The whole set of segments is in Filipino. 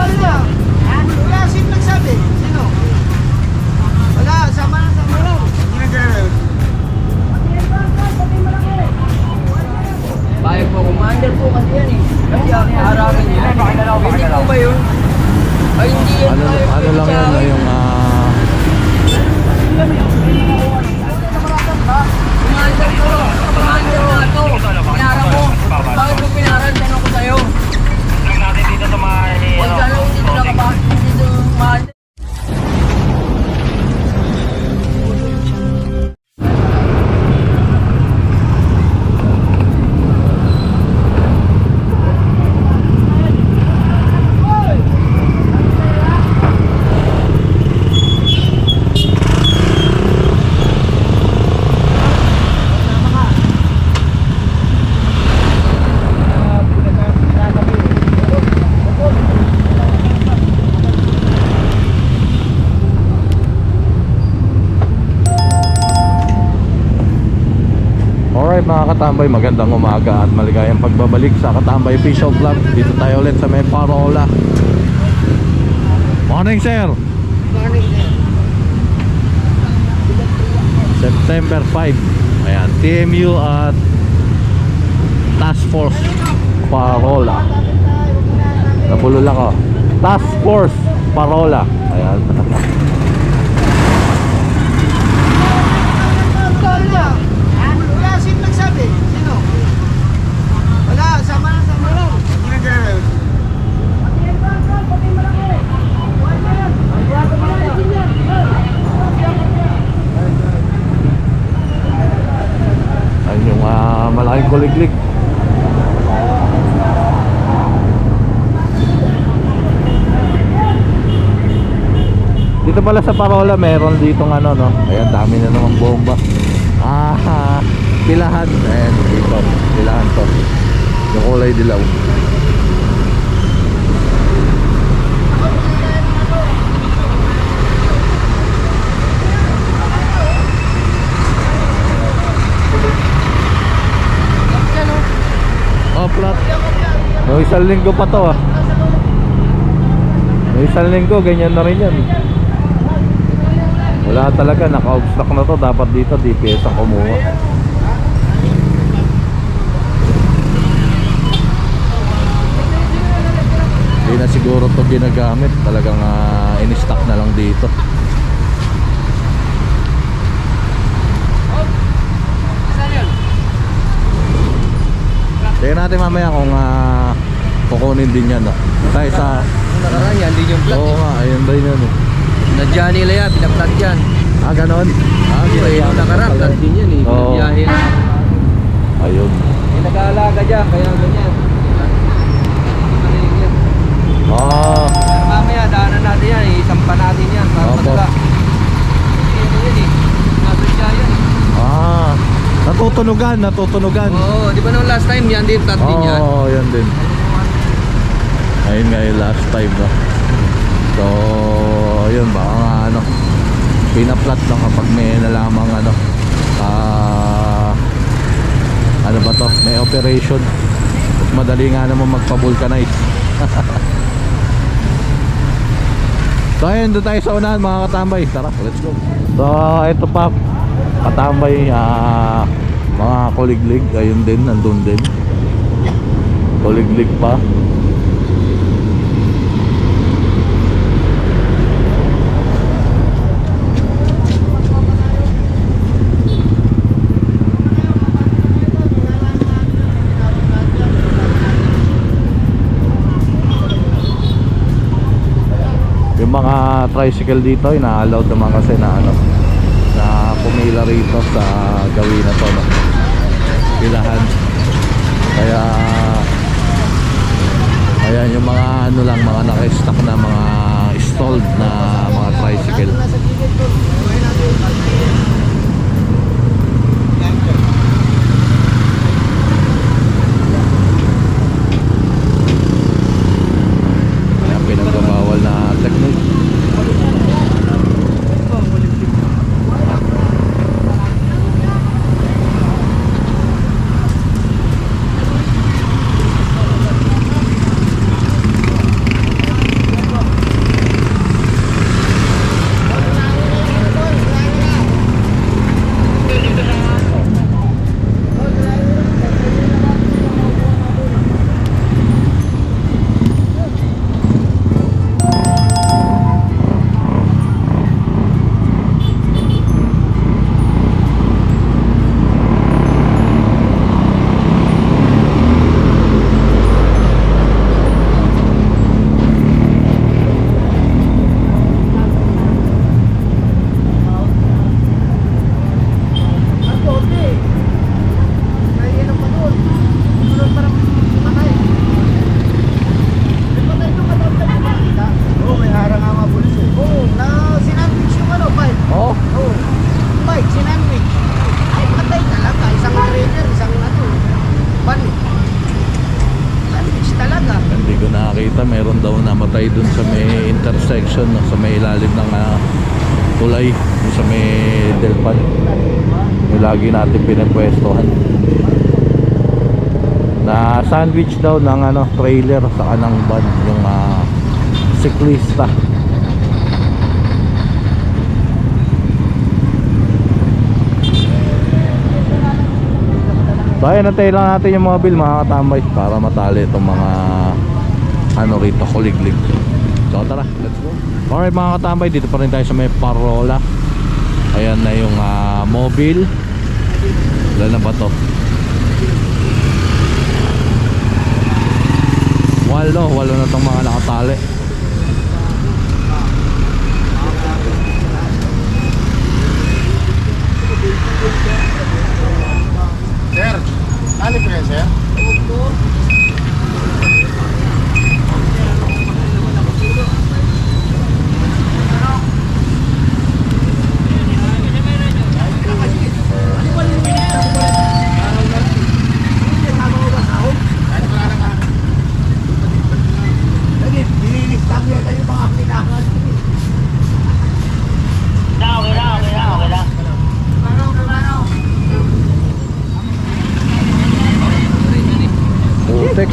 Wala, sino nagsabi? Sino? Wala, sama na sa mga. Bayan po, commander po kasi yan eh. Kasi harapin niya. Hindi po ba yun? Ay, hindi yan. Ano lang yan, yung Commander ko. Commander ko nga to. Pinara mo. Bakit mo pinaran? Tanong ko sa'yo. Lang natin dito sa mga Huwag ka lang dito nakabakit dito. Commander. Alright mga katambay, magandang umaga at maligayang pagbabalik sa Katambay Official Vlog. Dito tayo ulit sa may Parola. Morning sir! Morning, sir. September 5. Ayan, TMU at Task Force Parola. Napulol ako. Task Force Parola. Ayan. Wala, sino nagsabi? Sino? Wala, sama na sa mga. Ayan yung malaking kuliglig. Dito pala sa Parola meron ditong ano no. Ayan, dami na namang bomba. Pilahan. Ayan dito. Pilahan to. Yung kulay dilaw. Oh, flat. No, isang linggo pa to ah. No, isang linggo, ganyan na rin yan. Wala talaga, naka-obstruct na to. Dapat dito, DPS ang kumuha. Hindi na siguro to ginagamit. Talagang in-stock na lang dito. Tingnan natin mamaya kung kukunin din yan no? Tayo sa Nakaraan yan, din yung oo nga, ayun ba yun eh. Nadyan nila yan, pinaplat yan. Ganon? Yung nakaraan, plat din yan eh. Oo. Binabiyahe na. Ayun. Yung nag-aalaga dyan, kaya ganyan. Pero mamaya, daanan natin yan, isampa natin yan. Para Opo. madala. Kasi ano yan eh, nasadya yan eh. Natutunugan. Oo, di ba nung last time yan din, plat din yan. Oo, yan din. Ayun nga yung last time no? So, ayun baka nga ano, pinaplat lang kapag may nalamang ano, ano ba to, may operation. At madali nga naman magpa-vulcanize. So ayun, doon tayo sa unahan mga katambay. Tara, let's go. So ito pa, katambay, mga kuliglig. Ayun din, nandun din. Kuliglig pa. Yung mga tricycle dito ina-allowed naman kasi na ano, na pumila rito sa gawin na to no? Pilahan. Kaya ayan yung mga ano lang, mga naka-stock na mga stalled na mga tricycle. Ayan, pinagbabawal na technique. tayo dun sa may intersection, no? Sa may ilalim ng tulay, dun sa may Delpan. Yung lagi natin pinapwestohan. Na sandwich daw ng trailer sa kanang van yung siklista. So ayun, natay lang natin yung mobile mga katambay para matali itong mga rito, kuliglig. So tara, let's go. Alright mga katambay, dito pa rin tayo sa may Parola. Ayan na yung mobile. Ilan na ba to? Walo na itong mga nakatali. Sir, ano po yan, sir? Putek.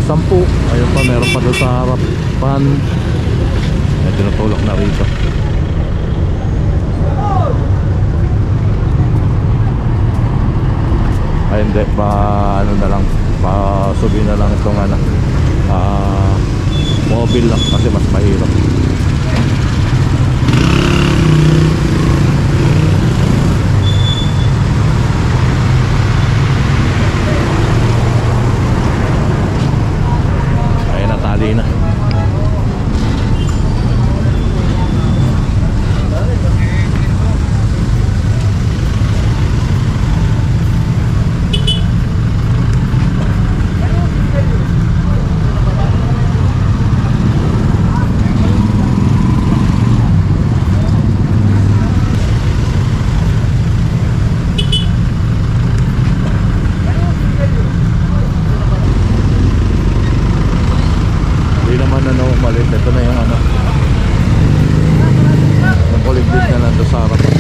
Sampu. Ayun pa, meron pa doon sa harapan. May tinutulak na rito. Ay hindi, na lang, pasubi na lang itong mobile lang kasi mas mahirap. Na. Ito na yung yung kuliglig na nandun sa harapan.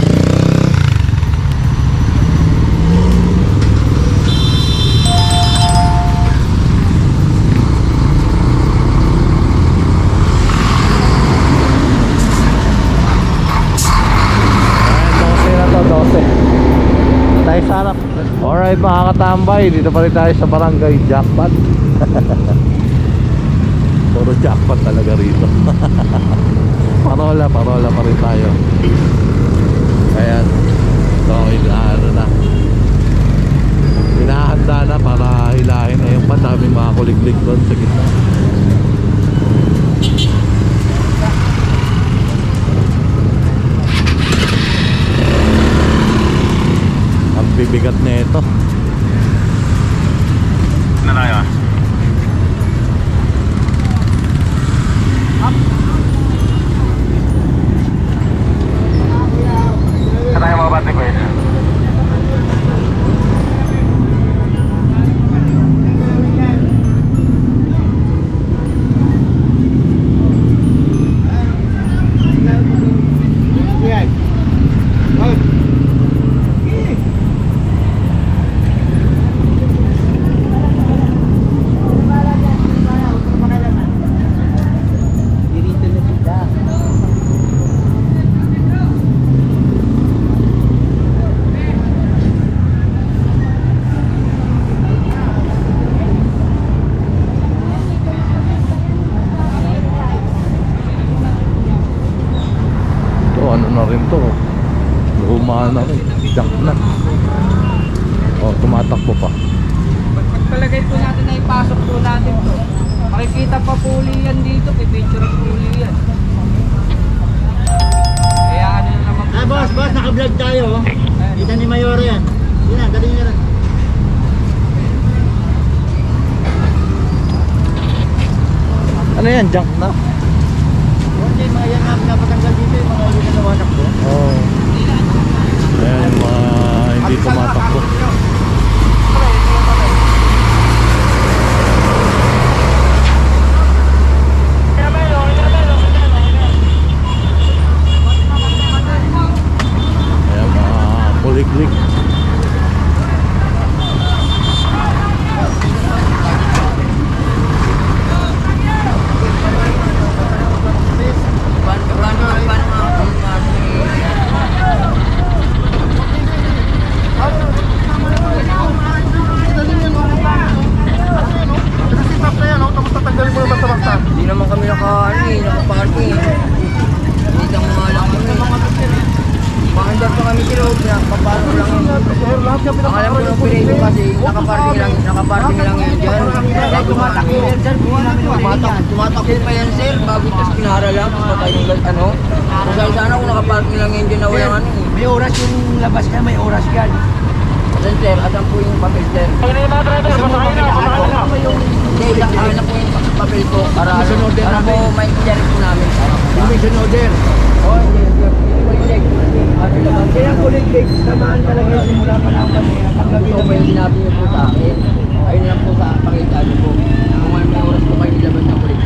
Ayan, 12 na to, 12 tayo sa harap. Alright mga katambay, dito pa rin tayo sa barangay Jackpot. Puro jackpot talaga rito. Parola pa rin tayo. Ayan. So, hinahanda na para hilahin. Ayun pa, daming mga kuliglig doon sa gitna. Ang bibigat na ito. Na tayo. Kaya mga bate ko yun. Luma na rin, jack na. Oh, tumatakbo pa. Ilalagay po natin na ipasok po natin to. Makikita pa po yan dito, pipicture po yan. Kaya ano na naman po. Boss, naka-vlog tayo. Kita ni Mayora yan. Yun na, dali nyo rin. Ano yan? Junk na? Okay, mga yan na napatanggal dito yung mga yun na nawanak ko. Oo. Ayan yung mga hindi tumatakbo. Ayan mga kuliglig. Hindi naman kami naka-parking. Dito mo nga lang kami. Pakandar pa kami sila, pinapapalo lang yun. Ang alam ko ng pinito kasi nakaparking lang yun dyan. Bago tumatakbo pa yan sir, bago tas pinara lang, tapos patay yung ano. Kung sana kung nakaparking lang yun dyan na walang ano eh. May oras yung labas niya, may oras yan. Asan sir, asan po yung papel sir? Hindi, akin na po yung papel ko para po maintindihan po namin. Mission order. Oh, hindi, hindi. Kaya kulig-lig, samaan talaga yung simula pa lang kami. Ito po yung sinabi niyo po sa akin. Ayun lang po sa pakita niyo po. Kung may oras po kayo nilabas ng kulit.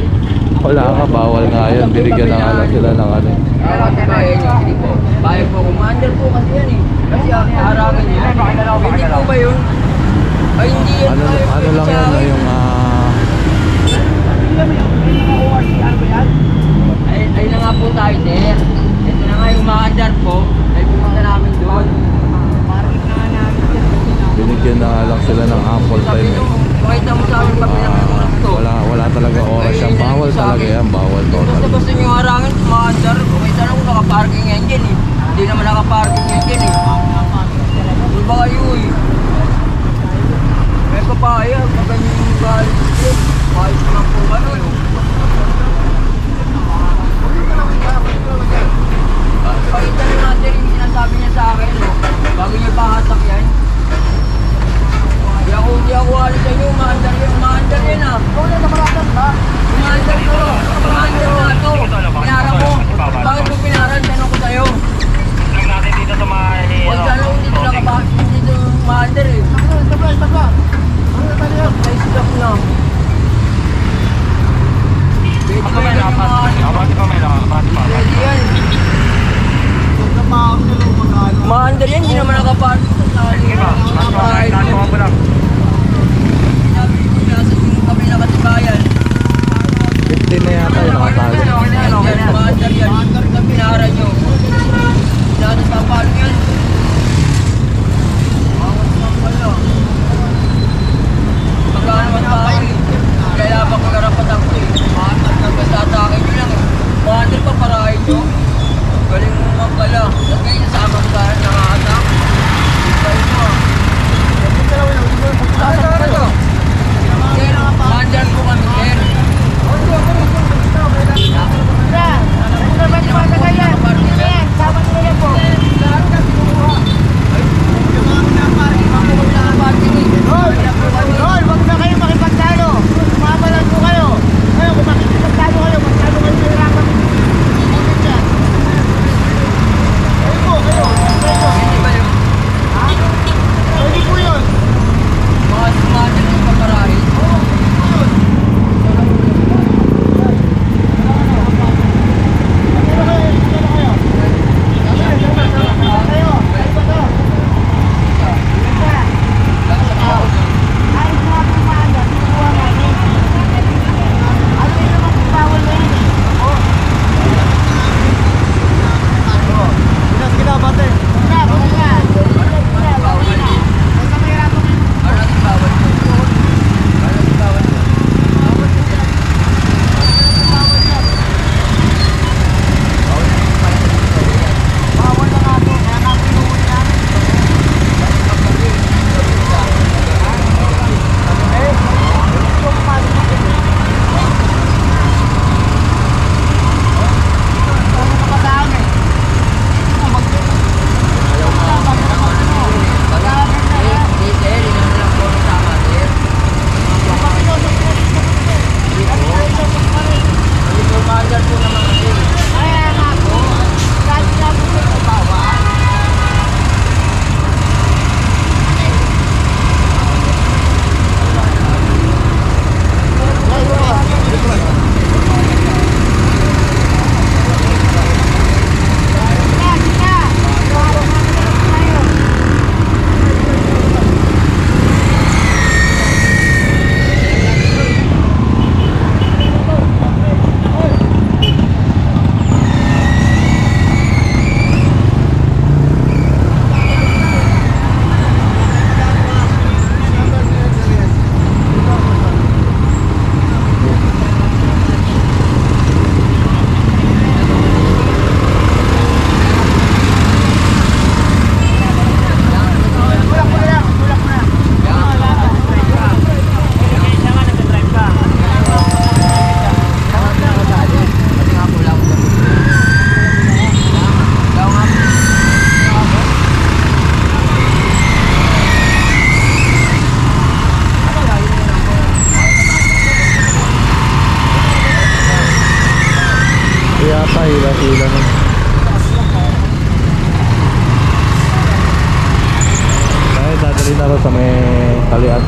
Wala ka, bawal nga yun. Binigyan na nga lang sila ng ano. Kasi bayan niyo, hindi po. Bayan po, commander po kasi yan eh. Kasi harangan niyo. Hindi po ba yun? Ay, hindi yan. Ano lang yan, yung Ay na nga po tayo, sir. Ito na nga yung maandar po. Ay pumunta namin doon. binigyan na nga lang sila ng ample Sabi time. nyo, pakita mo sa amin pabilang ng oras to. Wala talaga oras yan. Bawal talaga yan, bawal total. Basta nyo harangin, maandar. Kung sana kung nakaparking yan dyan eh. Hindi naman nakaparking yan dyan eh. Ano ba kayo eh? May papaya, maganyan yung galit. Ayos naman po ano eh. Pakita nyo natin yung sinasabi niya sa akin, no? Bago niya pahatak yan. Di ako alis sa inyo, maandar yan ah. Maandar ko, nga to. Pinara mo. Bakit mo pinaran? Tanong ko sa'yo. Lang natin dito sa mga Huwag sana kung dito nakapakit, dito maandar eh. Ay, stop na. Ako may lapat. Abati pa may lapat. Pwede yan. Maandar yan, hindi naman nakaparking sa sali. Sige ba? Nakaparking. Nakaparking. yung ilaw nun. Ay, dadali na rin sa may talian.